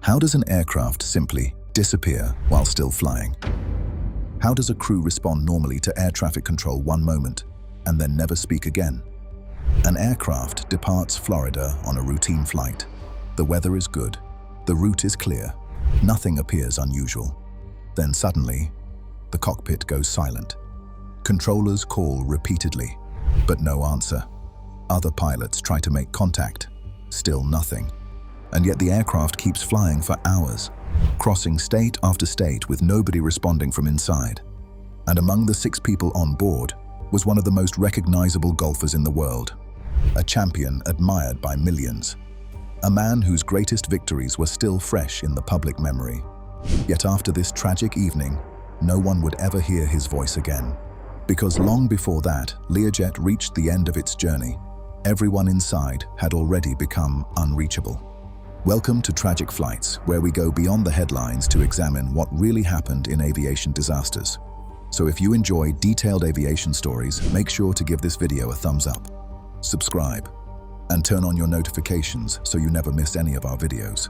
How does an aircraft simply disappear while still flying? How does a crew respond normally to air traffic control one moment and then never speak again? An aircraft departs Florida on a routine flight. The weather is good. The route is clear. Nothing appears unusual. Then suddenly, the cockpit goes silent. Controllers call repeatedly, but no answer. Other pilots try to make contact. Still nothing. And yet the aircraft keeps flying for hours, crossing state after state with nobody responding from inside. And among the 6 people on board was one of the most recognizable golfers in the world, a champion admired by millions, a man whose greatest victories were still fresh in the public memory. Yet after this tragic evening, no one would ever hear his voice again. Because long before that, Learjet reached the end of its journey. Everyone inside had already become unreachable. Welcome to Tragic Flights, where we go beyond the headlines to examine what really happened in aviation disasters. So if you enjoy detailed aviation stories, make sure to give this video a thumbs up, subscribe, and turn on your notifications so you never miss any of our videos.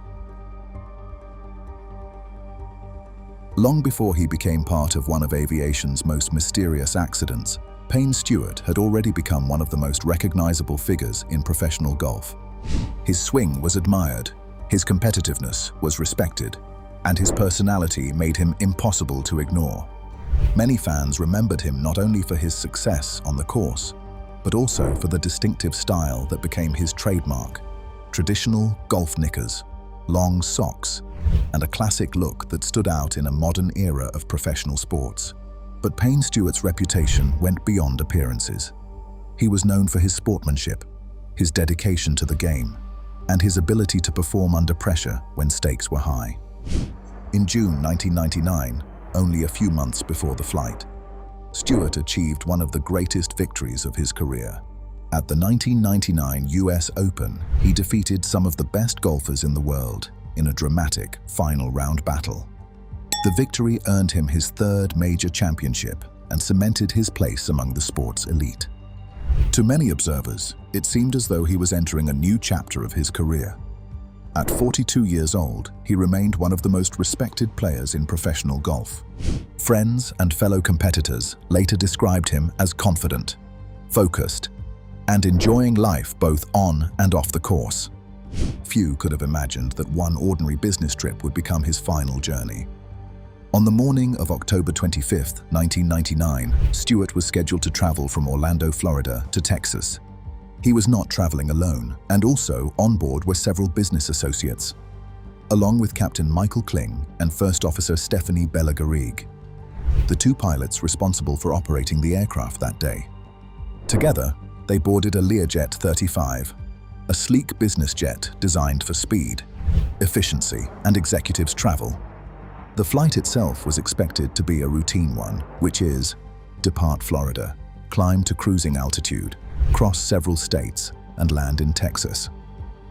Long before he became part of one of aviation's most mysterious accidents, Payne Stewart had already become one of the most recognizable figures in professional golf. His swing was admired, his competitiveness was respected, and his personality made him impossible to ignore. Many fans remembered him not only for his success on the course, but also for the distinctive style that became his trademark: traditional golf knickers, long socks, and a classic look that stood out in a modern era of professional sports. But Payne Stewart's reputation went beyond appearances. He was known for his sportsmanship, his dedication to the game, and his ability to perform under pressure when stakes were high. In June 1999, only a few months before the flight, Stewart achieved one of the greatest victories of his career. At the 1999 US Open, he defeated some of the best golfers in the world in a dramatic final round battle. The victory earned him his 3rd major championship and cemented his place among the sport's elite. To many observers, it seemed as though he was entering a new chapter of his career. At 42 years old, he remained one of the most respected players in professional golf. Friends and fellow competitors later described him as confident, focused, and enjoying life both on and off the course. Few could have imagined that one ordinary business trip would become his final journey. On the morning of October 25, 1999, Stewart was scheduled to travel from Orlando, Florida to Texas. He was not traveling alone, and also on board were several business associates, along with Captain Michael Kling and First Officer Stephanie Bella-Garrigue, the 2 pilots responsible for operating the aircraft that day. Together, they boarded a Learjet 35, a sleek business jet designed for speed, efficiency, and executives travel. The flight itself was expected to be a routine one, which is depart Florida, climb to cruising altitude, cross several states, and land in Texas.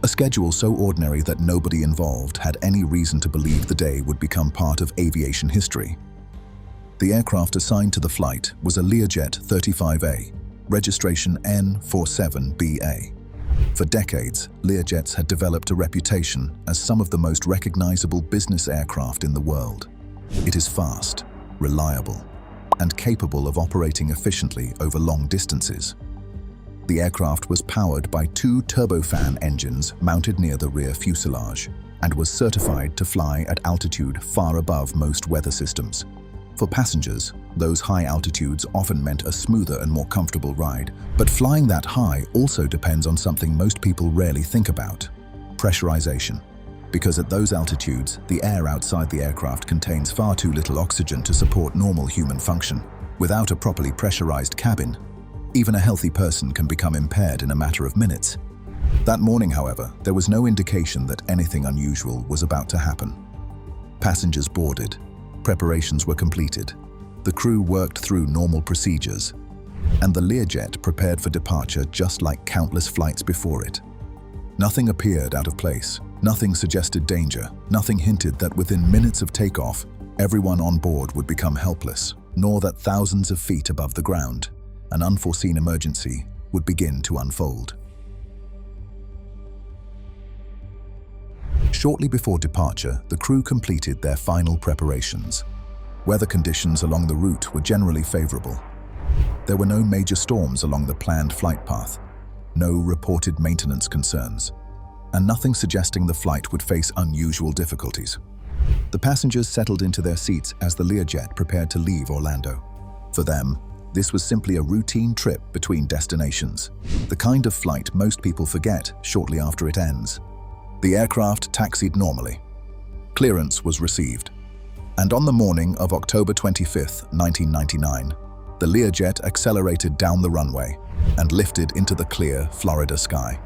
A schedule so ordinary that nobody involved had any reason to believe the day would become part of aviation history. The aircraft assigned to the flight was a Learjet 35A, registration N47BA. For decades, Learjets had developed a reputation as some of the most recognizable business aircraft in the world. It is fast, reliable, and capable of operating efficiently over long distances. The aircraft was powered by 2 turbofan engines mounted near the rear fuselage and was certified to fly at altitude far above most weather systems. For passengers, those high altitudes often meant a smoother and more comfortable ride, but flying that high also depends on something most people rarely think about: pressurization. Because at those altitudes, the air outside the aircraft contains far too little oxygen to support normal human function. Without a properly pressurized cabin, even a healthy person can become impaired in a matter of minutes. That morning, however, there was no indication that anything unusual was about to happen. Passengers boarded. Preparations were completed. The crew worked through normal procedures, and the Learjet prepared for departure just like countless flights before it. Nothing appeared out of place. Nothing suggested danger. Nothing hinted that within minutes of takeoff, everyone on board would become helpless, nor that thousands of feet above the ground, an unforeseen emergency would begin to unfold. Shortly before departure, the crew completed their final preparations. Weather conditions along the route were generally favorable. There were no major storms along the planned flight path, no reported maintenance concerns, and nothing suggesting the flight would face unusual difficulties. The passengers settled into their seats as the Learjet prepared to leave Orlando. For them, this was simply a routine trip between destinations, the kind of flight most people forget shortly after it ends. The aircraft taxied normally. Clearance was received. And on the morning of October 25, 1999, the Learjet accelerated down the runway and lifted into the clear Florida sky.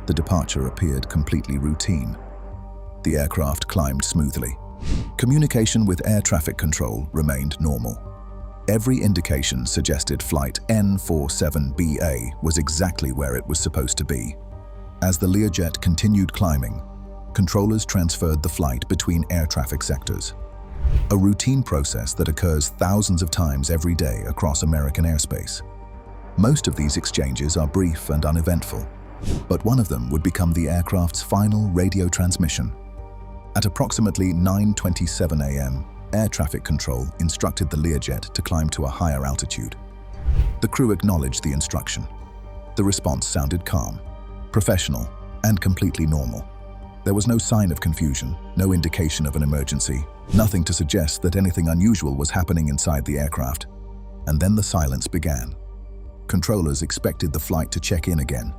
The departure appeared completely routine. The aircraft climbed smoothly. Communication with air traffic control remained normal. Every indication suggested flight N47BA was exactly where it was supposed to be. As the Learjet continued climbing, controllers transferred the flight between air traffic sectors. A routine process that occurs thousands of times every day across American airspace. Most of these exchanges are brief and uneventful, but one of them would become the aircraft's final radio transmission. At approximately 9:27 a.m., air traffic control instructed the Learjet to climb to a higher altitude. The crew acknowledged the instruction. The response sounded calm, professional, and completely normal. There was no sign of confusion, no indication of an emergency, nothing to suggest that anything unusual was happening inside the aircraft. And then the silence began. Controllers expected the flight to check in again.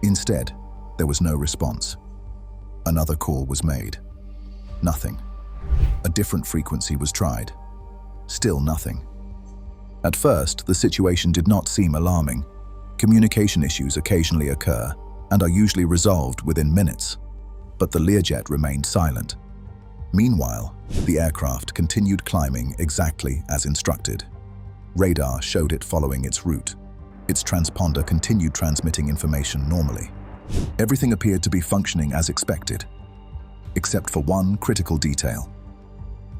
Instead, there was no response. Another call was made. Nothing. A different frequency was tried. Still nothing. At first, the situation did not seem alarming. Communication issues occasionally occur and are usually resolved within minutes. But the Learjet remained silent. Meanwhile, the aircraft continued climbing exactly as instructed. Radar showed it following its route. Its transponder continued transmitting information normally. Everything appeared to be functioning as expected, except for one critical detail.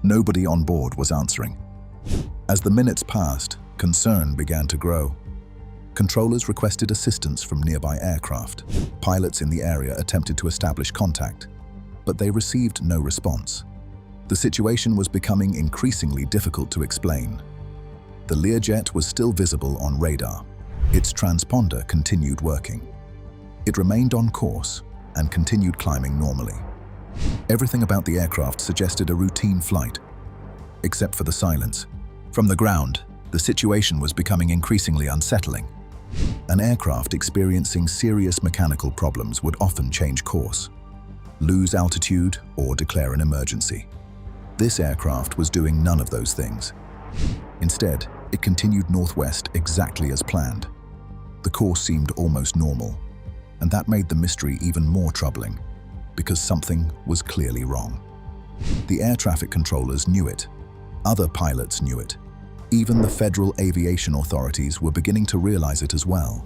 Nobody on board was answering. As the minutes passed, concern began to grow. Controllers requested assistance from nearby aircraft. Pilots in the area attempted to establish contact, but they received no response. The situation was becoming increasingly difficult to explain. The Learjet was still visible on radar. Its transponder continued working. It remained on course and continued climbing normally. Everything about the aircraft suggested a routine flight, except for the silence. From the ground, the situation was becoming increasingly unsettling. An aircraft experiencing serious mechanical problems would often change course, lose altitude, or declare an emergency. This aircraft was doing none of those things. Instead, it continued northwest exactly as planned. The course seemed almost normal, and that made the mystery even more troubling, because something was clearly wrong. The air traffic controllers knew it. Other pilots knew it. Even the federal aviation authorities were beginning to realize it as well.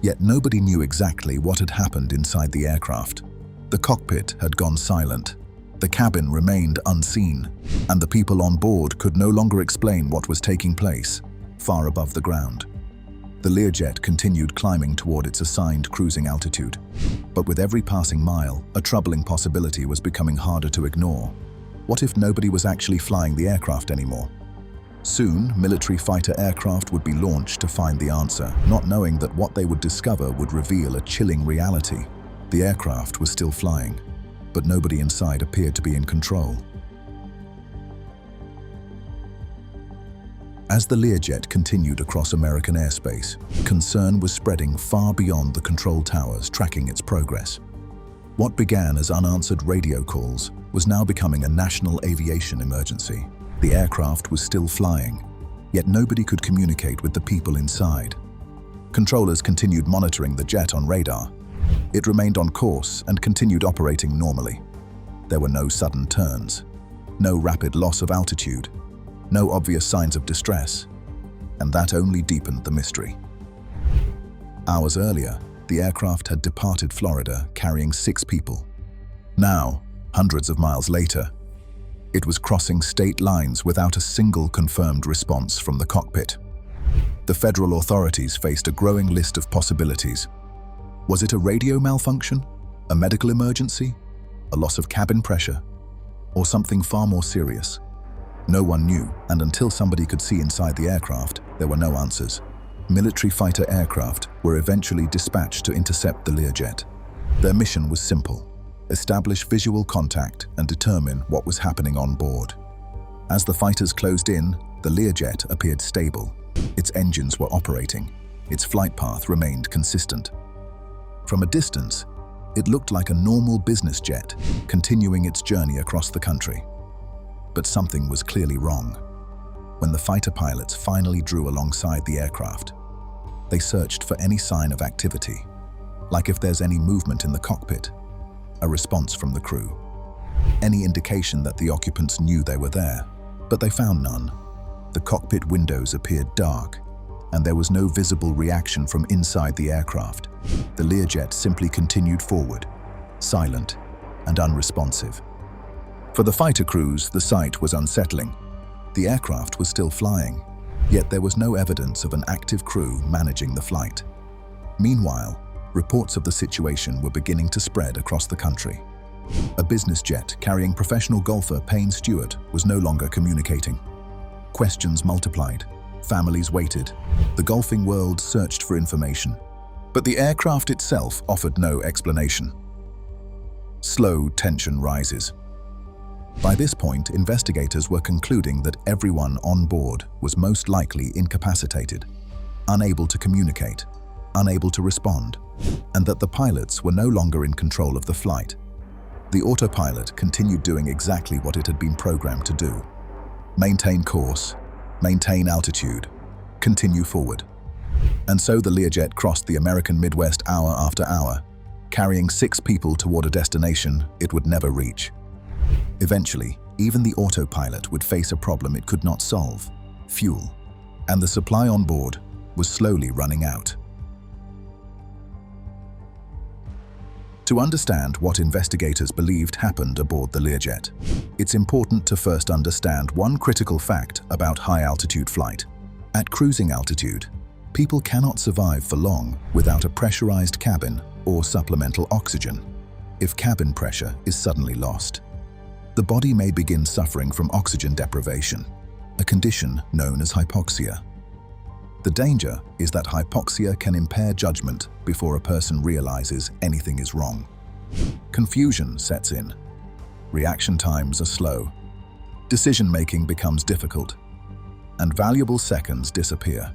Yet nobody knew exactly what had happened inside the aircraft. The cockpit had gone silent. The cabin remained unseen, and the people on board could no longer explain what was taking place far above the ground. The Learjet continued climbing toward its assigned cruising altitude. But with every passing mile, a troubling possibility was becoming harder to ignore. What if nobody was actually flying the aircraft anymore? Soon, military fighter aircraft would be launched to find the answer, not knowing that what they would discover would reveal a chilling reality. The aircraft was still flying, but nobody inside appeared to be in control. As the Learjet continued across American airspace, concern was spreading far beyond the control towers tracking its progress. What began as unanswered radio calls was now becoming a national aviation emergency. The aircraft was still flying, yet nobody could communicate with the people inside. Controllers continued monitoring the jet on radar. It remained on course and continued operating normally. There were no sudden turns, no rapid loss of altitude, no obvious signs of distress, and that only deepened the mystery. Hours earlier, the aircraft had departed Florida carrying 6 people. Now, hundreds of miles later, it was crossing state lines without a single confirmed response from the cockpit. The federal authorities faced a growing list of possibilities. Was it a radio malfunction, a medical emergency, A loss of cabin pressure? Or something far more serious? No one knew, and until somebody could see inside the aircraft, there were no answers. Military fighter aircraft were eventually dispatched to intercept the Learjet. Their mission was simple: establish visual contact and determine what was happening on board. As the fighters closed in, the Learjet appeared stable. Its engines were operating. Its flight path remained consistent. From a distance, it looked like a normal business jet, continuing its journey across the country. But something was clearly wrong. When the fighter pilots finally drew alongside the aircraft, they searched for any sign of activity, like if there's any movement in the cockpit, a response from the crew, any indication that the occupants knew they were there, but they found none. The cockpit windows appeared dark, and there was no visible reaction from inside the aircraft. The Learjet simply continued forward, silent and unresponsive. For the fighter crews, the sight was unsettling. The aircraft was still flying, yet there was no evidence of an active crew managing the flight. Meanwhile, reports of the situation were beginning to spread across the country. A business jet carrying professional golfer Payne Stewart was no longer communicating. Questions multiplied. Families waited. The golfing world searched for information. But the aircraft itself offered no explanation. Slow tension rises. By this point, investigators were concluding that everyone on board was most likely incapacitated, unable to communicate, unable to respond, and that the pilots were no longer in control of the flight. The autopilot continued doing exactly what it had been programmed to do: maintain course, maintain altitude, continue forward. And so the Learjet crossed the American Midwest hour after hour, carrying 6 people toward a destination it would never reach. Eventually, even the autopilot would face a problem it could not solve: fuel. And the supply on board was slowly running out. To understand what investigators believed happened aboard the Learjet, it's important to first understand one critical fact about high-altitude flight. At cruising altitude, people cannot survive for long without a pressurized cabin or supplemental oxygen. If cabin pressure is suddenly lost, the body may begin suffering from oxygen deprivation, a condition known as hypoxia. The danger is that hypoxia can impair judgment before a person realizes anything is wrong. Confusion sets in. Reaction times are slow. Decision-making becomes difficult, and valuable seconds disappear.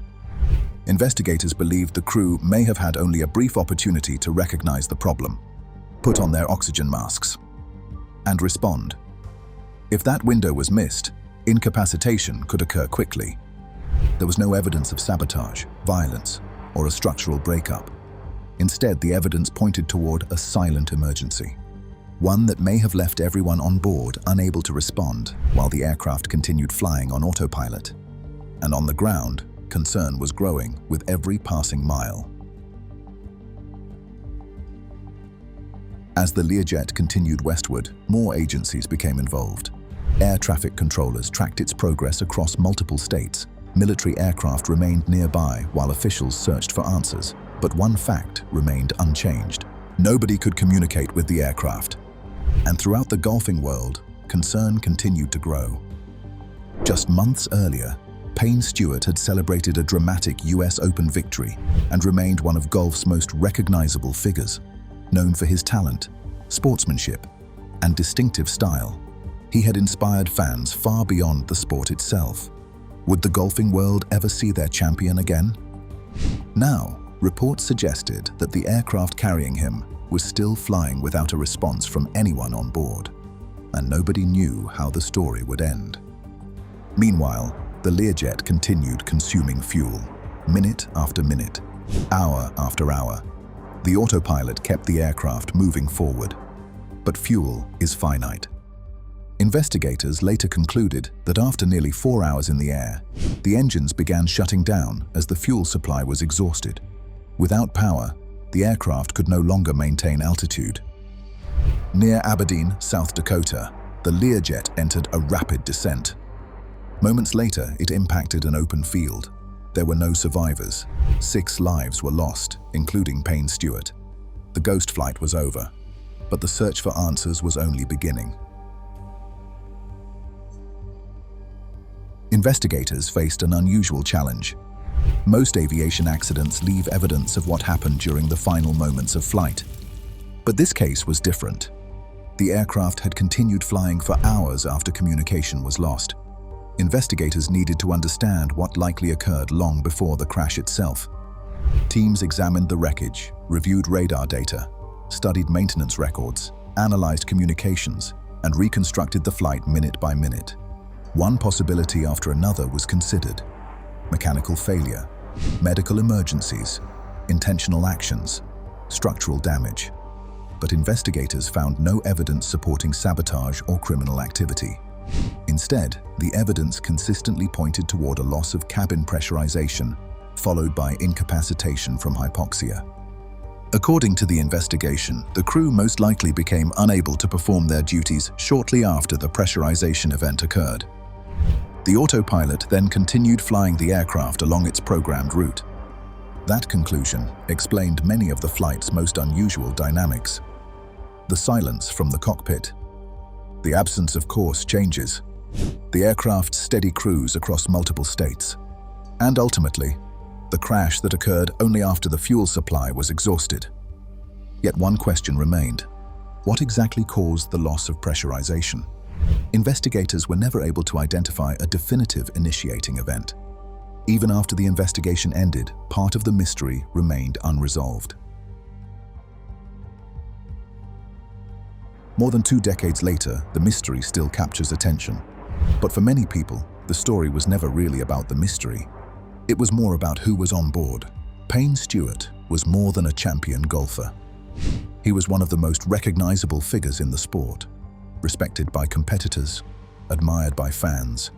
Investigators believed the crew may have had only a brief opportunity to recognize the problem, put on their oxygen masks, and respond. If that window was missed, incapacitation could occur quickly. There was no evidence of sabotage, violence, or a structural breakup. Instead, the evidence pointed toward a silent emergency, one that may have left everyone on board unable to respond while the aircraft continued flying on autopilot. And on the ground, concern was growing with every passing mile. As the Learjet continued westward, more agencies became involved. Air traffic controllers tracked its progress across multiple states. Military aircraft remained nearby while officials searched for answers. But one fact remained unchanged: nobody could communicate with the aircraft. And throughout the golfing world, concern continued to grow. Just months earlier, Payne Stewart had celebrated a dramatic US Open victory and remained one of golf's most recognizable figures. Known for his talent, sportsmanship, and distinctive style, he had inspired fans far beyond the sport itself. Would the golfing world ever see their champion again? Now, reports suggested that the aircraft carrying him was still flying without a response from anyone on board, and nobody knew how the story would end. Meanwhile, the Learjet continued consuming fuel, minute after minute, hour after hour. The autopilot kept the aircraft moving forward, but fuel is finite. Investigators later concluded that after nearly 4 hours in the air, the engines began shutting down as the fuel supply was exhausted. Without power, the aircraft could no longer maintain altitude. Near Aberdeen, South Dakota, the Learjet entered a rapid descent. Moments later, it impacted an open field. There were no survivors. 6 lives were lost, including Payne Stewart. The ghost flight was over. But the search for answers was only beginning. Investigators faced an unusual challenge. Most aviation accidents leave evidence of what happened during the final moments of flight. But this case was different. The aircraft had continued flying for hours after communication was lost. Investigators needed to understand what likely occurred long before the crash itself. Teams examined the wreckage, reviewed radar data, studied maintenance records, analyzed communications, and reconstructed the flight minute by minute. One possibility after another was considered: mechanical failure, medical emergencies, intentional actions, structural damage. But investigators found no evidence supporting sabotage or criminal activity. Instead, the evidence consistently pointed toward a loss of cabin pressurization, followed by incapacitation from hypoxia. According to the investigation, the crew most likely became unable to perform their duties shortly after the pressurization event occurred. The autopilot then continued flying the aircraft along its programmed route. That conclusion explained many of the flight's most unusual dynamics. The silence from the cockpit, the absence of course changes, the aircraft's steady cruise across multiple states, and ultimately, the crash that occurred only after the fuel supply was exhausted. Yet one question remained: what exactly caused the loss of pressurization? Investigators were never able to identify a definitive initiating event. Even after the investigation ended, part of the mystery remained unresolved. More than 2 decades later, the mystery still captures attention. But for many people, the story was never really about the mystery. It was more about who was on board. Payne Stewart was more than a champion golfer. He was one of the most recognizable figures in the sport, respected by competitors, admired by fans,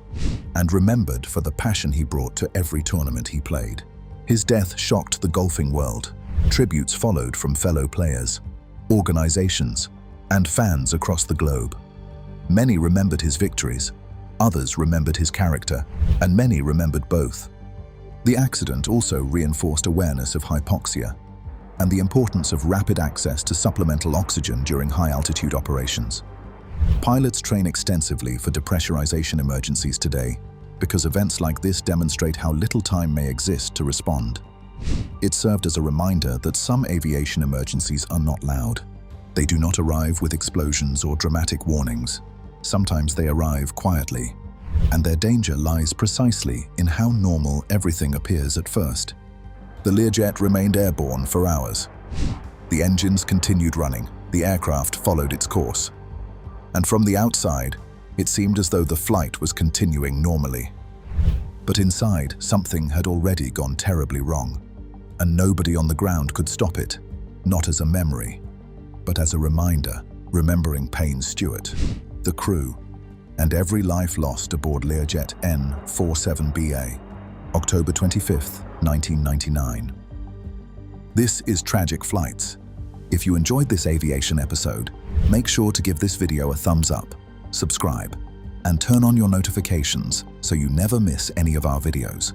and remembered for the passion he brought to every tournament he played. His death shocked the golfing world. Tributes followed from fellow players, organizations, and fans across the globe. Many remembered his victories, others remembered his character, and many remembered both. The accident also reinforced awareness of hypoxia and the importance of rapid access to supplemental oxygen during high-altitude operations. Pilots train extensively for depressurization emergencies today because events like this demonstrate how little time may exist to respond. It served as a reminder that some aviation emergencies are not loud. They do not arrive with explosions or dramatic warnings. Sometimes they arrive quietly, and their danger lies precisely in how normal everything appears at first. The Learjet remained airborne for hours. The engines continued running, the aircraft followed its course. And from the outside, it seemed as though the flight was continuing normally. But inside, something had already gone terribly wrong, and nobody on the ground could stop it, not as a memory, but as a reminder, remembering Payne Stewart, the crew, and every life lost aboard Learjet N47BA, October 25th, 1999. This is Tragic Flights. If you enjoyed this aviation episode, make sure to give this video a thumbs up, subscribe, and turn on your notifications so you never miss any of our videos.